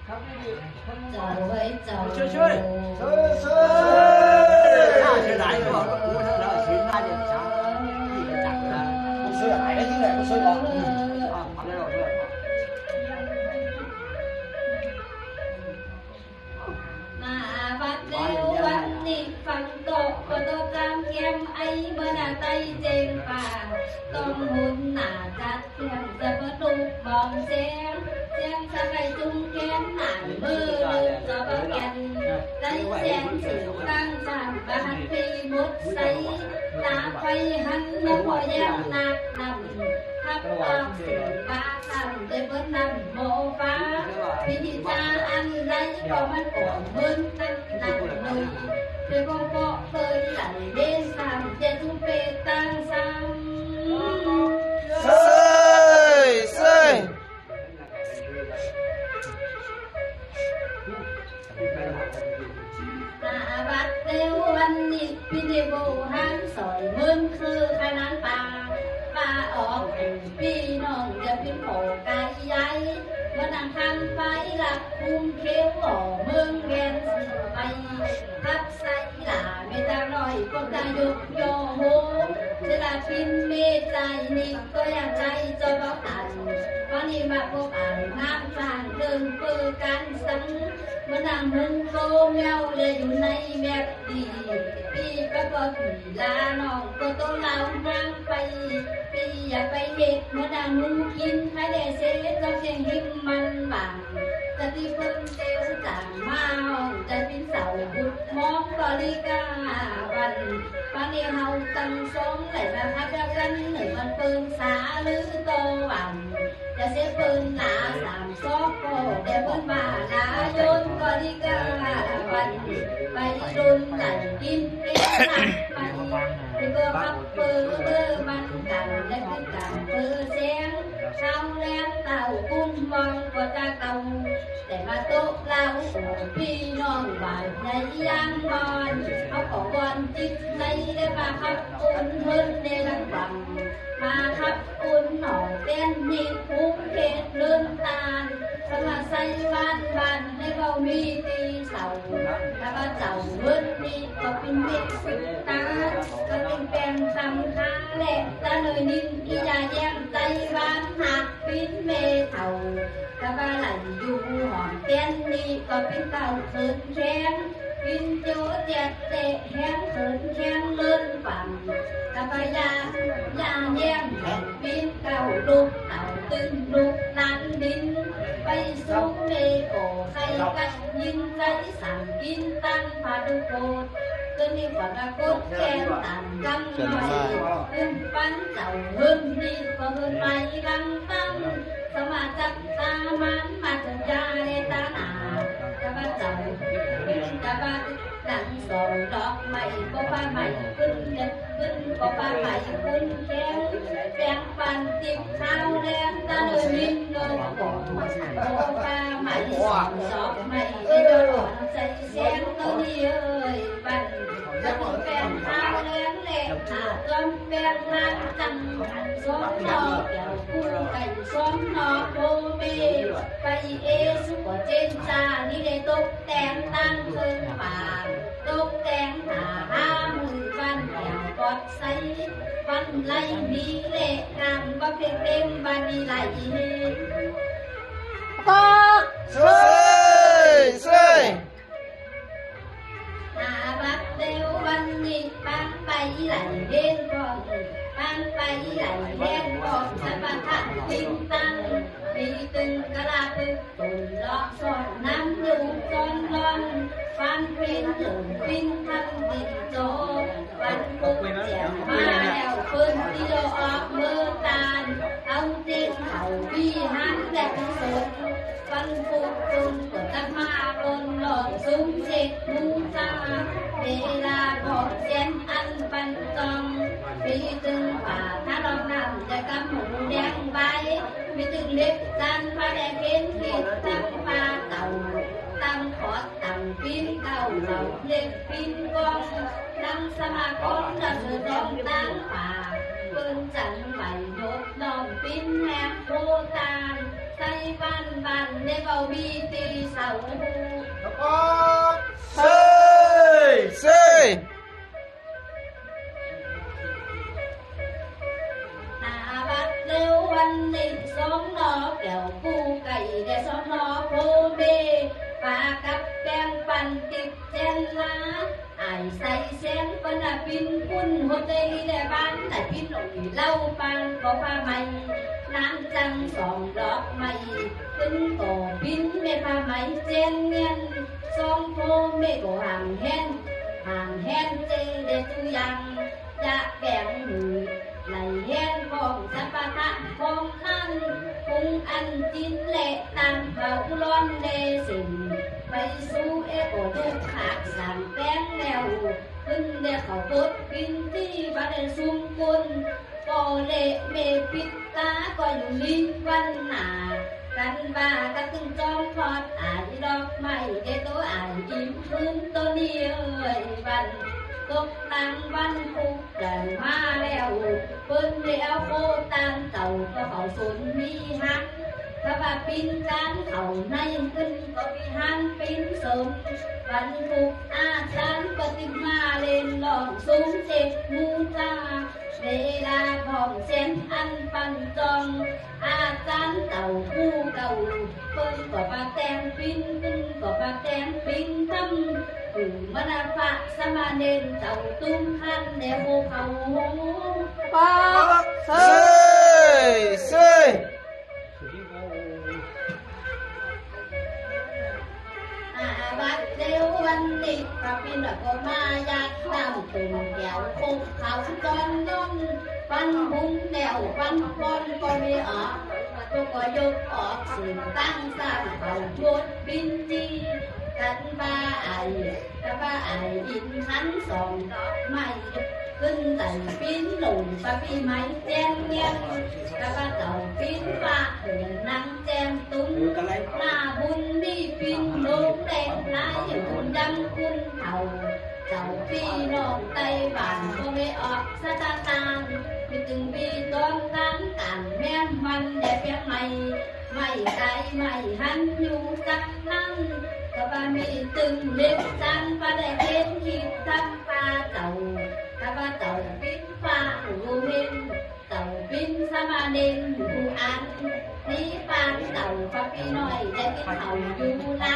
chầu với chầu chơi chơi chơi lại rồi nó cũ nó là xuyên ra được sao gì là chẳng là một sợi hải đấy chứ này một sợi bóng mà bắt đeo văn đi phật tổ của tôi cam kem ấy mới là tay trên và con hôn nà chặt kem giờ có đục bóng xem sa cây tung kén nản mơ cho bao kèn lấy chén sử đang giảm và hắn đi một say lá quay hắn nó bỏ giang nạc nằm thắp bóng sử ba thầm tới vẫn nằm mộ phá vì cha ăn lấy có mắt của hơn nặng mười để con bỏ phơi lại bên sàm để chúng về tăng sang sơi sơi bắt đeo anh đi pin đi bộ hắn sỏi mơn khư khai nán ba ở pin non giờ pin khổ cái giấy mà nàng khăn phải là cung khéo ở mương ghen bay thắp say là người ta nói con ta dục cho hố thế là pin mê trai nị tôi là trai cho báo thành con đi mà cô bạn ngắm vàng đơn cơ can sắn mà nàng hưng cô mèo để dù này mẹ đi các con quỷ là nòng cô tô lao ngang bay ya bay hết mà nàng hưng kín hai để sẽ cho khen him man bằng ta đi phân tiêu chẳng mau ta pin sầu bút món có đi ca văn đi hầu tăng sống lại là hát ra gắn nửa con phương xá lứ tô bằng ta sẽ phương là làm xót cổ để phương mà lá dôn có đi ca văn bay đôn lại kim cái làm thì cơ bắp bơ man cầm lấy cái cầm bơ xén sao lén tàu cung mong của ta cầu để mà tốt lao phi non bài lấy ăn ngon họ có con chích lấy để mà khắp ôn hơn để làm bằng mà khắp ôn nổi đen đi cũng hết đơn tan sao mà say ban để vào mi ti sầu ta ba sầu hơn đi có pin biết ta có pin bèn thầm khá lẹ ta lời nín đi dài giang tay ban hạt pin mê thầu ta ba lại du hòn đen đi có pin tàu khớn khen pin chỗ đẹp tệ hén khớn khen lên bằng ta ba ya nhem pin cầu đục tàu từng đục nan đinh bay xuống mê cổ khay cách nhưng thấy sẵn kín tăng và đục cột cơn đi quả là cốt khen tàn căng mày cơn bắn tàu hơn đi có hơn mày lăng tăng sao mà chắc ta mán mà chẳng cha để ta nà ta ba tàu ta ba đặng sòn đọt mày có ba mày kinh nhật kinh có ba mày kinh khen khen bàn tiếp sao đen ta đời minh đâu có ba mày sòn đọt mày để cho đọt say xén tao đi ơi bàn trong khen sao đen lẹ trong khen lan trăng xóm nó kẹo cung cảnh xóm nó đô mê bay ê xúc ở trên xa đi để tốt tén tăng hơn mà tốt tén hà mùi văn kẹo cọt say văn lay mỹ lệ càng có thêm đêm và đi lại sơi bác đeo văn đi bán bay lại bên còn bán bay lại bên còn sẽ bán thẳng kinh tăng đi từng cả là từng tồn lọ sọt nam nhung con non phan khuyên dùng khuyên thân tình chỗ văn phục trẻ ma đèo phương đi đô ọp mơ tàn ông trên hậu vi hắn đẹp sốt văn phục cùng của các ma bồn lọt súng dệt mu xa để là bọt chén ăn văn tòng vì từng và thác đông nằm để cắm mũ đen bay vì từng liếp gian và đèn khiến khi tăng và tàu tăng khó tăng pin cầu tàu liếp pin con đang sa mà con là sự đông tan phà cơn chẳng mày nốt đòn pin hẹp vô tàn say văn บ้านในเบาบีตีเสาหู เซ่เซ่ หน้าบัดเร็ววันนี้สองนอแก้วปูไก่ได้สองนอโพเบปากับแป้งปั่นติดเจนลาไอใส่เส้นปนาปินพุ่นหัวใจได้บ้านแต่พินหลงเล่าปันก็ผ้าไหมน้ำจังสองดอกไม้ขึ้นก่อบินไม่ผ้าไหมเจนเงียนสองโพไม่ก็ห่างแห้งเจเดตุยังจะแบ่งมือไหลแห้งของสัปปะของขันพุงอันจินเละตามเขาล้อนเลสินไปสู่เอโกทุกขาดสั่งแป้งแล้วขึ้นเดเขาปดกินที่บ้านสุ่มกุนก็เละเมปิดตาก็อยู่ลิ้นวันหนากันว่าก็ตึงจอมทอดอายดอกไม้เดตัวอายอิ่มพื้นตัวนี้เอ้ยวัน ตกนางวันปุกกันมาแล้วเปิ้นเดียวโคตามเต่าก็เขาสนมีหักถ้าว่าปินการเขาในขึ้นก็มีหันปินสมวันปุกอาจารย์ปฏิมาเล่นหลอกสูงเจ็บมูตาเวลาของเส้นอันปันจองอาจารย์เต่าผู้เก่าเปิ้นก็ปาแตงปินขึ้นก็ปาแตงปินทำถึงมนาภะสมาเนนเจ้าตุ้มขันแนวเขาปากเส เซ่เซ่ บัดเร็ววันนี้พระพินก็มายัดน้ำตุ่มแก้วคุกเขาจอนย่นปันบุญแนวปันปนก็ไม่ออกตัวก็ยกออกสิ่งตั้งสร้างเขาบดบินจีกันบ้าไอ้กับบ้าไอ้อินหันสองดอกไม้ขึ้นแต่ปิ้นหนุ่มปะปีไม้แจ้งเงี้ยกับบ้าเต่าปิ้นฟ้าเหินนั่งแจ้งตุ้มหน้าบุญมีปิ้นโลกแดงลายอยู่ยังคุณเท่าเจ้าพี่น้องไต้หวันก็ไม่ออกสตาตานมีถึงปีต้นกันกันแม่มันได้เพียงไม่ไกลไม่หันอยู่จักนั่งก็บ่มีตึงเล็กจันบ่ได้เห็นหิบทำปลาเต่าถ้าว่าเต่าปิ้นฟ้าหูเห็นเต่าปิ้นสมาเด่นหูอันนี่ปานเต่าพระพี่น้อยได้กินเขาอยู่ไหน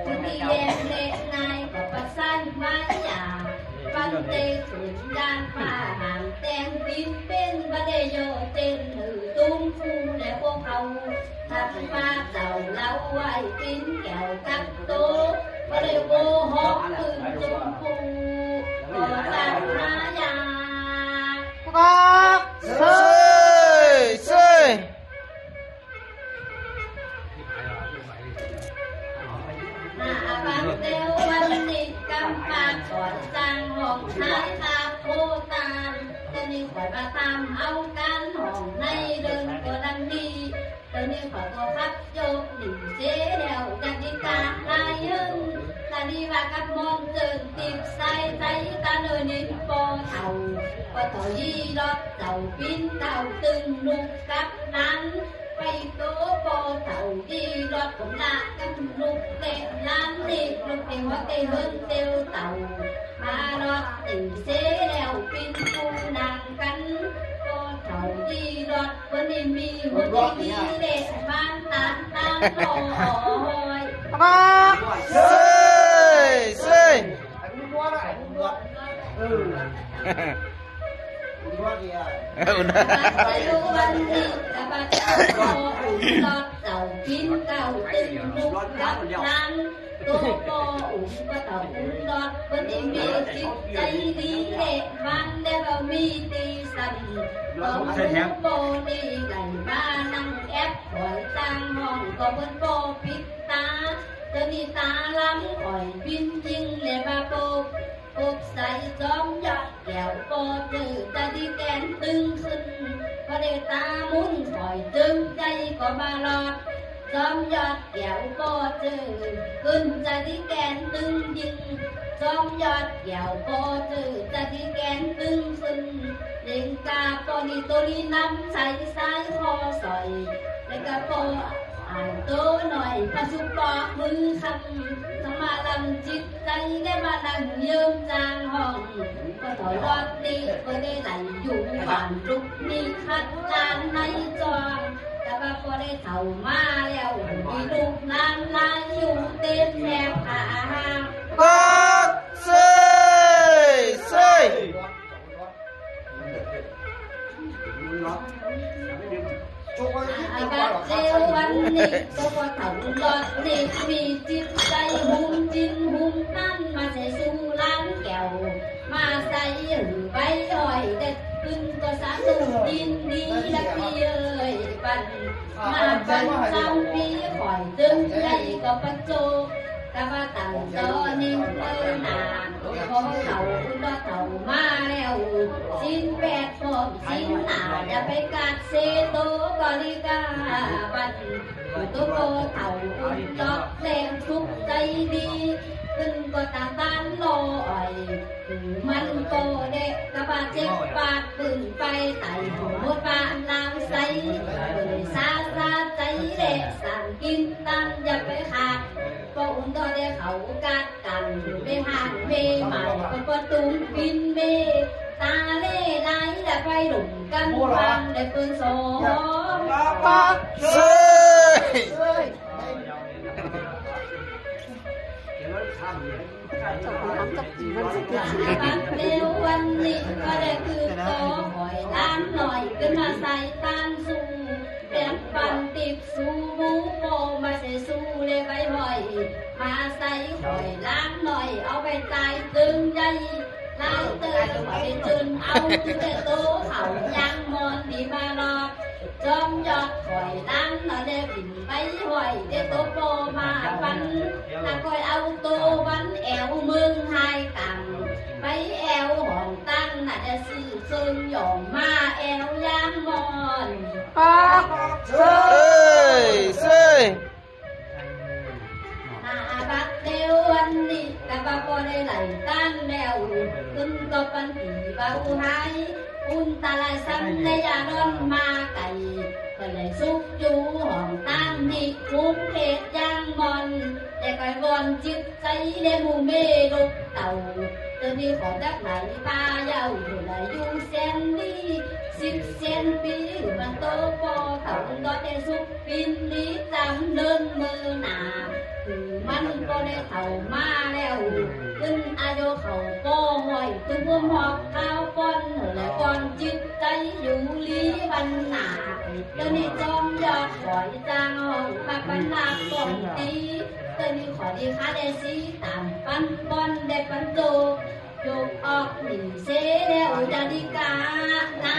ถึงที่แยงเล็กนายก็ประสานไม้ยาปันเตสุนยานป่าหางแตงปิ้นเป็นบ่ได้โยเต้นหือตุ้มฟูและพวกเขาทักมาเต่าเล้าไว้ปิ้นแก้วกับโตบ่ได้โกหกตื่นตุ้มฟูก็ตามหายา ปากเซ่เซ่ หน้าบังเดียววันนี้กำปาก่อนจางห้องท้ายตาโคตานตอนนี้ข่อยมาตามเอาการห้องในเดินก็ดังดีตอนนี้ข่อยก็พับโยกหนึ่งเจ๊เดียวจากดีกาลายยึงตาดีว่ากับมองเจินติดใส่ใจตาเนินนินปอเท่าปอเท่ายี่รถเต่าปิ้นเต่าตึงลูกกับนั้นไปโตปอเท่ายี่รถผมละกับลูกเตะล้านติดลูกเตะหัวเตะเฮินเตียวเต่ามารถติ่งเสียแล้วปิ้นปูนางกันปอเท่ายี่รถคนนี้มีหัวใจดีเด็กบ้านตามตามลอย ปากเซ่เซ่ วันนี้กะบะเจ้าโตรอดเต่ากินเก่าตึงลูกกับนั้นโตโตอุ่มก็เต่าอุ่นรอดคนที่มีจิตใจดีเด็กมันได้บ่มีตีสั่นต้องรู้โบนี่ไก่บ้านั่งแอปคอยตั้งห้องก็บนโบปิดตาเธอนี่ตาล้ำคอยบินยิงเลยบาโบปุกใส่จอมยอดแก้วโปจือตาดีแกนตึงขึ้นพอได้ตามุนคอยตึงใจก็บาลอดจอมยอดแก้วโปจือขึ้นตาดีแกนตึงยิงจอมยอดแก้วโปจือตาดีแกนตึงขึ้นเล่นกาโปนี่ตัวนี้น้ำใส่สายคอสอยแล้วก็โปอ่านตัว พระสุปอมือคำสมาลำจิตใจได้มานั่งเยิ้มจางห้องก็ถอยรอดดีก็ได้ไหลอยู่บ้านลุกนี่คัดจานในจองแต่ว่าพอได้เท่ามาแล้วมีลูกนางลายอยู่เต็มแถบหา Bác Sơi Sơi อาบัดเร็ววันนี้ก็ว่าเท่าหลอดนี่มีจิตใจหุ่มจินหุ่มนั่นมาใส่สู่ล้างแก้วมาใส่หือใบอ้อยเด็ดขึ้นก็สาธุยินดีและพี่เอ้ยปันมาปันเจ้าพี่ข่อยตึงใจก็ปัจจุแต่ว่าต่างตอนนี้เมื่อนานพอเท่าคุณก็เท่ามาแล้วสิ้นแปดผมสิ้นหนาอย่าไปกัดเซโตก็ลิกาบันตัวโตเท่าคุณก็แรงทุกใจดีขึ้นก็ตามบ้านลอยมันก็เด็กกระบาดเจ็บปากปืนไปไต่หัวบ้านน้ำใสเลยซาใจเด็กสั่งกินตั้งอย่าไปขาดก็อุ่นก็ได้เขากัดกันไปห่างเมใหม่ก็ประตูปินเมตาเล่ไหลและไปหลุมกันฟังได้ปืนโซ่ Bác Sơi บัดเร็ววันนี้ก็ได้คือโตหอยล้านหน่อยขึ้นมาใส่ตามสู่แดงปันติดสู่บูโปมาใส่สู่เลยไปหอยมาใส่หอยล้านหน่อยเอาไปตายตึงใจลายเตยหอยจนเอาแต่โตเขายังมอนดีมารอจอมยอดหอยล้านหน่อยได้บินไปหอยได้โตโปมาฟันถ้าคอยเอาโตวันแอวเมืองไทยต่ำไปแอวห้องตั้งน่ะจะซื้อซึ่งหย่อมมาแอวยางมอน Bác Sơi Sơi อาบัดเร็ววันนี้แต่ว่าพอได้ไหลตั้งแล้วขึ้นก็ปันตีเบาหายอุ่นตาลายซ้ำในยาดอนมาไก่ก็เลยซุกอยู่ห้องตั้งที่คุ้มเขตยางมอนแต่ก็วอนจิตใจในหมู่เมลุกเต่าเดินที่ของดักไหนตาเย้าอยู่ไหนอยู่เส้นนี้10 เซนปีมันโตพอเต่าก็ได้ซุกปินนี้จำเดินมือหนามันก็ได้เท่ามาแล้วขึ้นอายุเขาก็ห้อยตึงพวงหอกข้าวป้อนและก่อนจิตใจอยู่ลีบันหนาเดี๋ยวนี้จอมยอดหอยจางห้องมาปันหนาก่อนตีเดี๋ยวนี้ขอดีค้าได้สีตามปันบอลได้ปันโจกออกหนีเสแล้วจะดีกานา